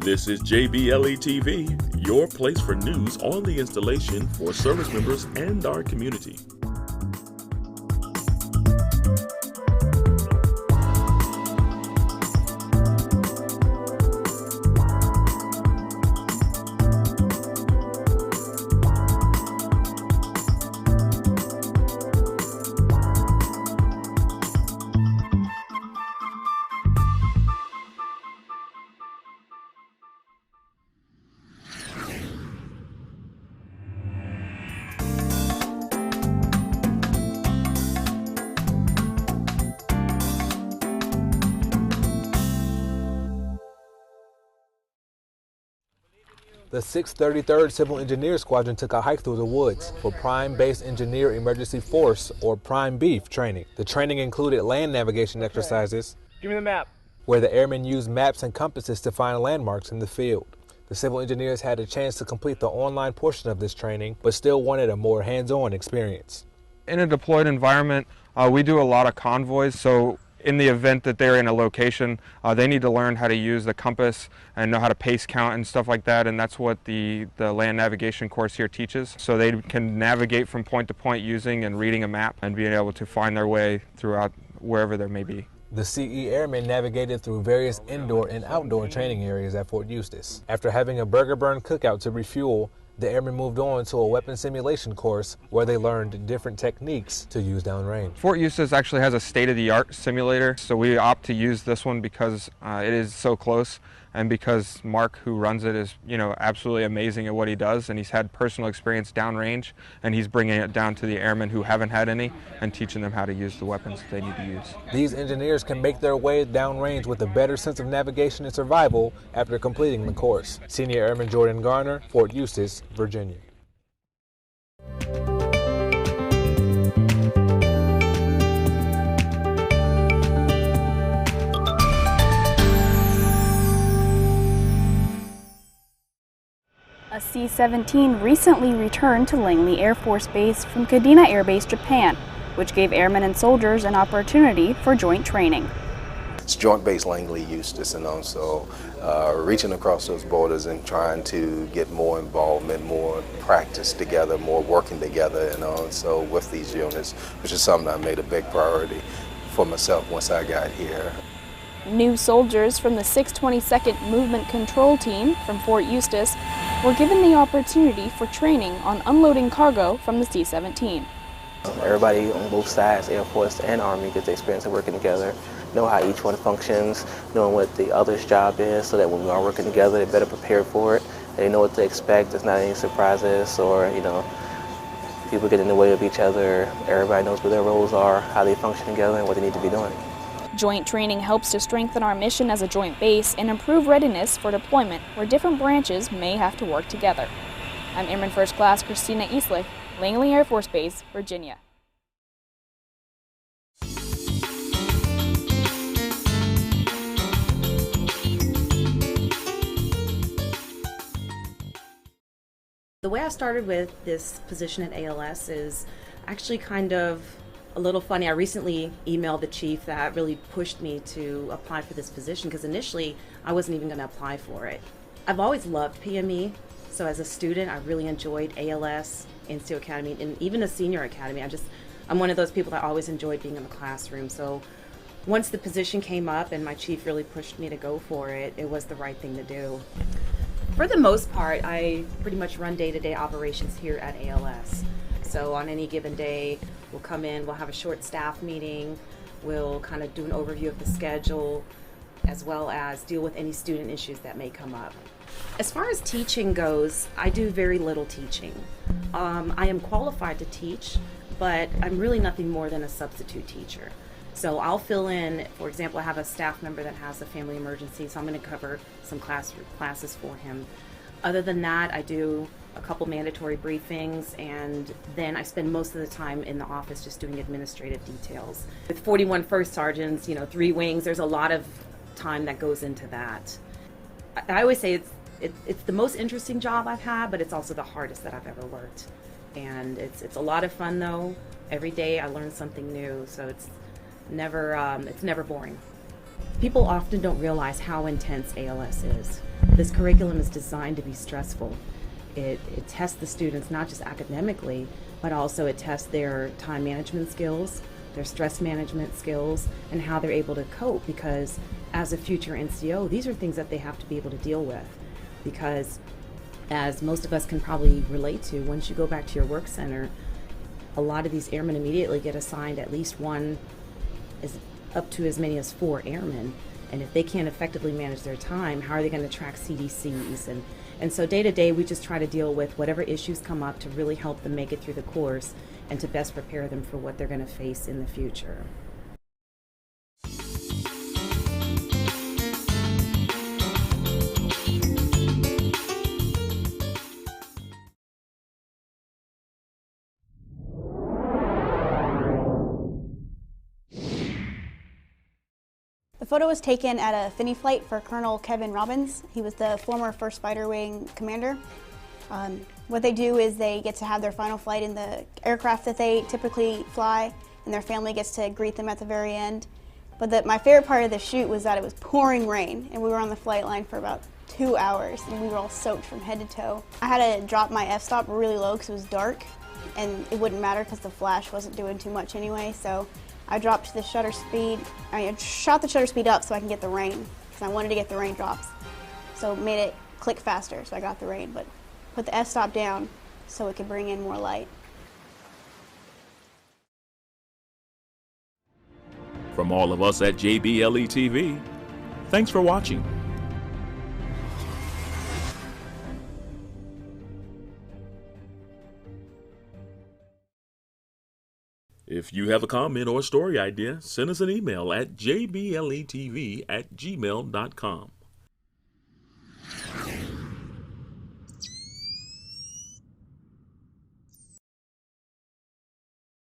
This is JBLE-TV, your place for news on the installation for service members and our community. The 633rd Civil Engineer Squadron took a hike through the woods for Prime Base Engineer Emergency Force, or Prime Beef, training. The training included land navigation exercises. Give me the map. Where the airmen used maps and compasses to find landmarks in the field. The civil engineers had a chance to complete the online portion of this training, but still wanted a more hands-on experience. In a deployed environment, we do a lot of convoys, so in the event that they're in a location, they need to learn how to use the compass and know how to pace count and stuff like that, and that's what the land navigation course here teaches. So they can navigate from point to point using and reading a map and being able to find their way throughout wherever there may be. The CE Airmen navigated through various indoor and outdoor training areas at Fort Eustis. After having a burger burn cookout to refuel, the airmen moved on to a weapon simulation course where they learned different techniques to use downrange. Fort Eustis actually has a state-of-the-art simulator, so we opt to use this one because it is so close, and because Mark, who runs it, is absolutely amazing at what he does, and he's had personal experience downrange, and he's bringing it down to the airmen who haven't had any and teaching them how to use the weapons that they need to use. These engineers can make their way downrange with a better sense of navigation and survival after completing the course. Senior Airman Jordan Garner, Fort Eustis, Virginia. A C-17 recently returned to Langley Air Force Base from Kadena Air Base, Japan, which gave airmen and soldiers an opportunity for joint training. It's Joint Base Langley Eustis, and also reaching across those borders and trying to get more involvement, more practice together, more working together, so with these units, which is something I made a big priority for myself once I got here. New soldiers from the 622nd Movement Control Team from Fort Eustis were given the opportunity for training on unloading cargo from the C-17. Everybody on both sides, Air Force and Army, gets the experience of working together, know how each one functions, knowing what the other's job is, so that when we are working together, they're better prepared for it. They know what to expect. There's not any surprises or, people get in the way of each other. Everybody knows what their roles are, how they function together, and what they need to be doing. Joint training helps to strengthen our mission as a joint base and improve readiness for deployment where different branches may have to work together. I'm Airman First Class Kristian Eastlick, Langley Air Force Base, Virginia. The way I started with this position at ALS is actually kind of a little funny. I recently emailed the chief that really pushed me to apply for this position, because initially I wasn't even going to apply for it. I've always loved PME, so as a student I really enjoyed ALS, Insteel Academy, and even a senior academy. I'm one of those people that always enjoyed being in the classroom. So once the position came up and my chief really pushed me to go for it, it was the right thing to do. For the most part, I pretty much run day-to-day operations here at ALS. So on any given day, we'll come in, we'll have a short staff meeting, we'll kind of do an overview of the schedule, as well as deal with any student issues that may come up. As far as teaching goes, I do very little teaching. I am qualified to teach, but I'm really nothing more than a substitute teacher. So I'll fill in, for example, I have a staff member that has a family emergency, so I'm going to cover some classes for him. Other than that, I do a couple mandatory briefings, and then I spend most of the time in the office just doing administrative details. With 41 first sergeants, 3 wings, there's a lot of time that goes into that. I always say it's the most interesting job I've had, but it's also the hardest that I've ever worked. And it's a lot of fun though. Every day I learn something new, so it's never boring. People often don't realize how intense ALS is. This curriculum is designed to be stressful. It tests the students not just academically, but also it tests their time management skills, their stress management skills, and how they're able to cope, because as a future NCO, these are things that they have to be able to deal with. Because as most of us can probably relate to, once you go back to your work center, a lot of these airmen immediately get assigned at least one, up to as many as 4 airmen. And if they can't effectively manage their time, how are they going to track CDCs? And so day to day, we just try to deal with whatever issues come up to really help them make it through the course and to best prepare them for what they're going to face in the future. The photo was taken at a Finney flight for Colonel Kevin Robbins. He was the former 1st Fighter Wing commander. What they do is they get to have their final flight in the aircraft that they typically fly, and their family gets to greet them at the very end. But my favorite part of the shoot was that it was pouring rain, and we were on the flight line for about 2 hours, and we were all soaked from head to toe. I had to drop my f-stop really low because it was dark, and it wouldn't matter because the flash wasn't doing too much anyway, so I dropped the shutter speed. I shot the shutter speed up so I can get the rain, because I wanted to get the raindrops. So it made it click faster, so I got the rain, but put the f-stop down so it could bring in more light. From all of us at JBLE-TV, thanks for watching. If you have a comment or story idea, send us an email at jbletv@gmail.com.